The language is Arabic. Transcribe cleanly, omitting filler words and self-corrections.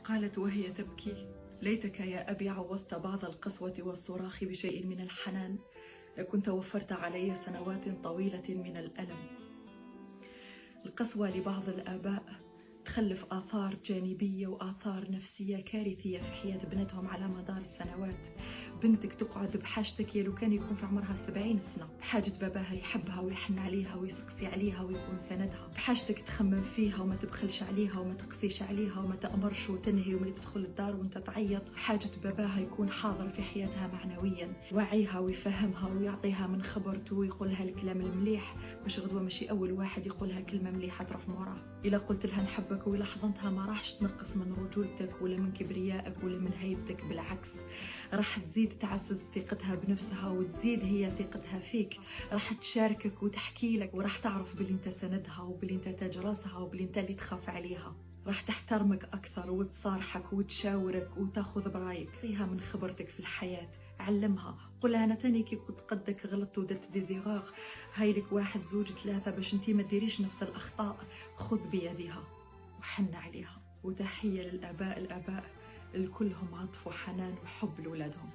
قالت وهي تبكي: ليتك يا أبي عوضت بعض القسوة والصراخ بشيء من الحنان، لكنت وفرت علي سنوات طويلة من الألم. القسوة لبعض الآباء تخلف آثار جانبية وآثار نفسية كارثية في حياة بنتهم على مدار السنوات. بنتك تقعد بحاجتك لو كان يكون في عمرها 70 سنة، بحاجة باباها يحبها ويحن عليها ويسقسي عليها ويكون سندها، بحاجتك تخمم فيها وما تبخلش عليها وما تقسيش عليها وما تأمرش وتنهي ومن تدخل الدار وانت تعيط، بحاجة باباها يكون حاضر في حياتها معنويا، واعيها ويفهمها ويعطيها من خبرته ويقولها الكلام المليح، باش غدوة ماشي أول واحد يقولها كلمة مليحة تروح موراه. إلا قلت لها نحبك وإلا حضنتها ما راحش تنقص من رجولتك ولا من كبريائك ولا من هيبتك، بالعكس راح تزيد تعزز ثقتها بنفسها وتزيد هي ثقتها فيك، راح تشاركك وتحكي لك وراح تعرف بلي انت سندها وبلي انت تاج راسها وبلي انت اللي تخاف عليها، راح تحترمك أكثر وتصارحك وتشاورك وتاخذ برايك. فيها من خبرتك في الحياة، علمها، قولها أنا تاني كي كنت قدك غلطت ودرت ديزيغاغ، هاي لك 1 2 3 باش انتي ما ديريش نفس الأخطاء، خذ بيدها وحن عليها. وتحية للآباء، الآباء الكلهم عطف وحنان وحب لولادهم.